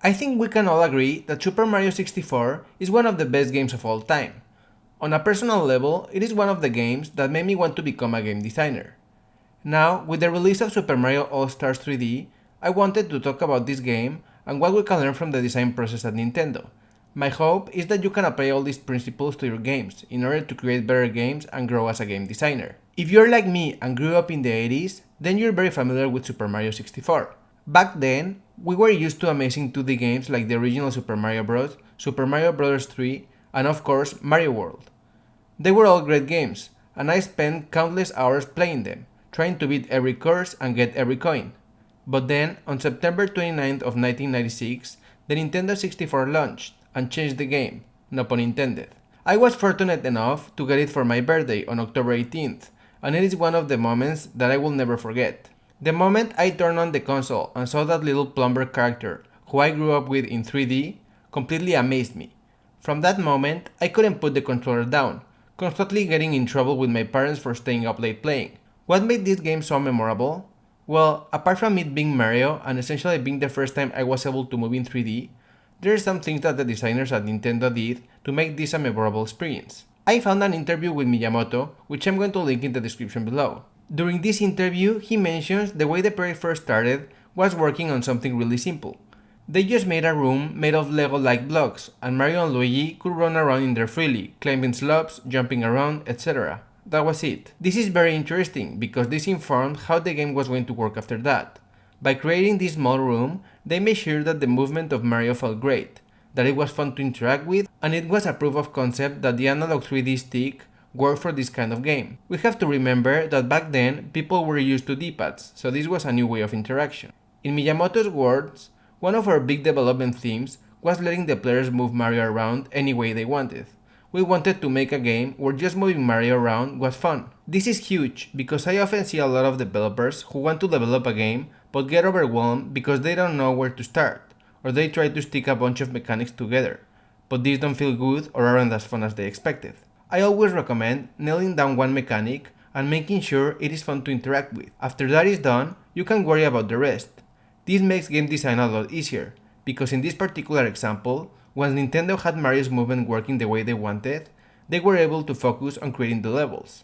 I think we can all agree that Super Mario 64 is one of the best games of all time. On a personal level, it is one of the games that made me want to become a game designer. Now, with the release of Super Mario All-Stars 3D, I wanted to talk about this game and what we can learn from the design process at Nintendo. My hope is that you can apply all these principles to your games in order to create better games and grow as a game designer. If you're like me and grew up in the 80s, then you're very familiar with Super Mario 64. Back then, we were used to amazing 2D games like the original Super Mario Bros., Super Mario Bros. 3, and of course Mario World. They were all great games, and I spent countless hours playing them, trying to beat every course and get every coin. But then, on September 29th of 1996, the Nintendo 64 launched and changed the game, no pun intended. I was fortunate enough to get it for my birthday on October 18th, and it is one of the moments that I will never forget. The moment I turned on the console and saw that little plumber character, who I grew up with in 3D, completely amazed me. From that moment, I couldn't put the controller down, constantly getting in trouble with my parents for staying up late playing. What made this game so memorable? Well, apart from it being Mario and essentially being the first time I was able to move in 3D, there are some things that the designers at Nintendo did to make this a memorable experience. I found an interview with Miyamoto, which I'm going to link in the description below. During this interview, he mentions the way the project first started was working on something really simple. They just made a room made of Lego-like blocks, and Mario and Luigi could run around in there freely, climbing slopes, jumping around, etc. That was it. This is very interesting, because this informed how the game was going to work after that. By creating this small room, they made sure that the movement of Mario felt great, that it was fun to interact with, and it was a proof of concept that the analog 3D stick worked for this kind of game. We have to remember that back then, people were used to D-pads, so this was a new way of interaction. In Miyamoto's words, one of our big development themes was letting the players move Mario around any way they wanted. We wanted to make a game where just moving Mario around was fun. This is huge because I often see a lot of developers who want to develop a game but get overwhelmed because they don't know where to start, or they try to stick a bunch of mechanics together, but these don't feel good or aren't as fun as they expected. I always recommend nailing down one mechanic and making sure it is fun to interact with. After that is done, you can worry about the rest. This makes game design a lot easier, because in this particular example, once Nintendo had Mario's movement working the way they wanted, they were able to focus on creating the levels.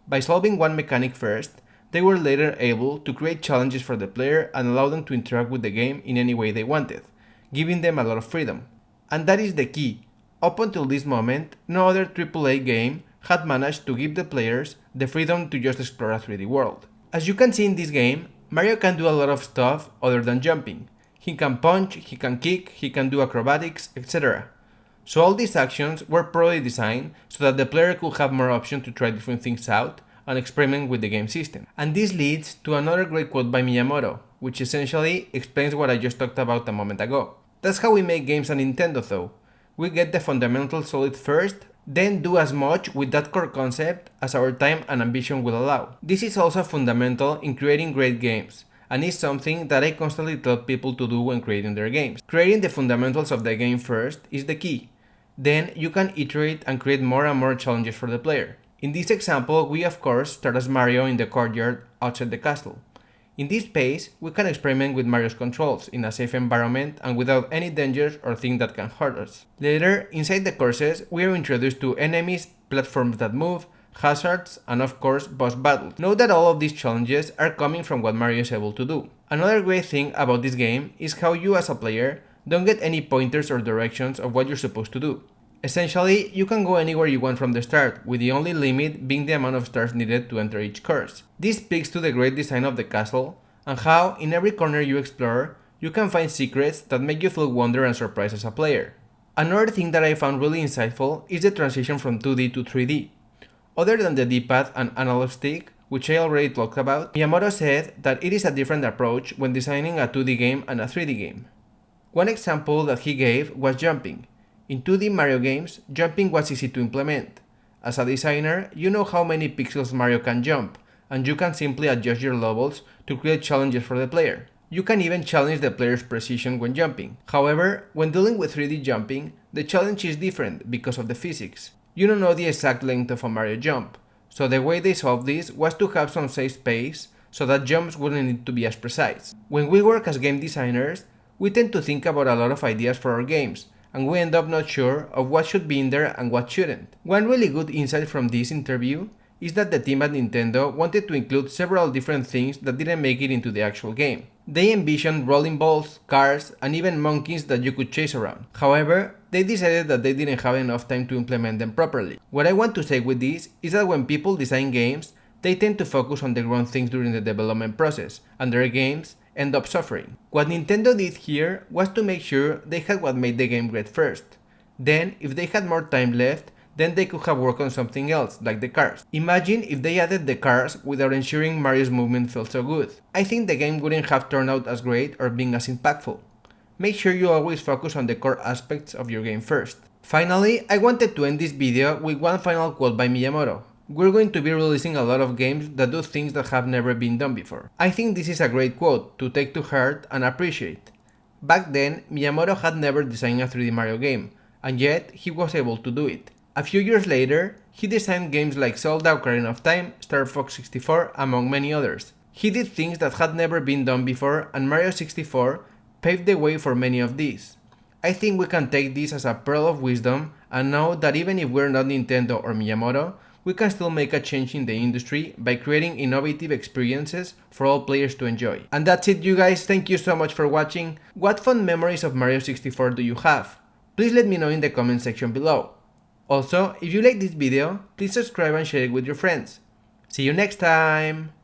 By solving one mechanic first, they were later able to create challenges for the player and allow them to interact with the game in any way they wanted, giving them a lot of freedom. And that is the key. Up until this moment, no other AAA game had managed to give the players the freedom to just explore a 3D world. As you can see in this game, Mario can do a lot of stuff other than jumping. He can punch, he can kick, he can do acrobatics, etc. So all these actions were probably designed so that the player could have more options to try different things out and experiment with the game system. And this leads to another great quote by Miyamoto, which essentially explains what I just talked about a moment ago. That's how we make games at Nintendo though. We get the fundamentals solid first, then do as much with that core concept as our time and ambition will allow. This is also fundamental in creating great games, and is something that I constantly tell people to do when creating their games. Creating the fundamentals of the game first is the key. Then you can iterate and create more and more challenges for the player. In this example, we of course start as Mario in the courtyard outside the castle. In this space, we can experiment with Mario's controls in a safe environment and without any dangers or things that can hurt us. Later, inside the courses, we are introduced to enemies, platforms that move, hazards, and of course boss battles. Note that all of these challenges are coming from what Mario is able to do. Another great thing about this game is how you as a player don't get any pointers or directions of what you're supposed to do. Essentially, you can go anywhere you want from the start, with the only limit being the amount of stars needed to enter each course. This speaks to the great design of the castle, and how, in every corner you explore, you can find secrets that make you feel wonder and surprise as a player. Another thing that I found really insightful is the transition from 2D to 3D. Other than the D-pad and analog stick, which I already talked about, Miyamoto said that it is a different approach when designing a 2D game and a 3D game. One example that he gave was jumping. In 2D Mario games, jumping was easy to implement. As a designer, you know how many pixels Mario can jump, and you can simply adjust your levels to create challenges for the player. You can even challenge the player's precision when jumping. However, when dealing with 3D jumping, the challenge is different because of the physics. You don't know the exact length of a Mario jump, so the way they solved this was to have some safe space so that jumps wouldn't need to be as precise. When we work as game designers, we tend to think about a lot of ideas for our games, and we end up not sure of what should be in there and what shouldn't. One really good insight from this interview is that the team at Nintendo wanted to include several different things that didn't make it into the actual game. They envisioned rolling balls, cars, and even monkeys that you could chase around. However, they decided that they didn't have enough time to implement them properly. What I want to say with this is that when people design games, they tend to focus on the wrong things during the development process, and their games end up suffering. What Nintendo did here was to make sure they had what made the game great first. Then, if they had more time left, then they could have worked on something else, like the cars. Imagine if they added the cars without ensuring Mario's movement felt so good. I think the game wouldn't have turned out as great or been as impactful. Make sure you always focus on the core aspects of your game first. Finally, I wanted to end this video with one final quote by Miyamoto. We're going to be releasing a lot of games that do things that have never been done before. I think this is a great quote to take to heart and appreciate. Back then, Miyamoto had never designed a 3D Mario game, and yet he was able to do it. A few years later, he designed games like Zelda Ocarina of Time, Star Fox 64, among many others. He did things that had never been done before, and Mario 64 paved the way for many of these. I think we can take this as a pearl of wisdom and know that even if we're not Nintendo or Miyamoto, we can still make a change in the industry by creating innovative experiences for all players to enjoy. And that's it, you guys. Thank you so much for watching. What fun memories of Mario 64 do you have? Please let me know in the comment section below. Also, if you like this video, please subscribe and share it with your friends. See you next time!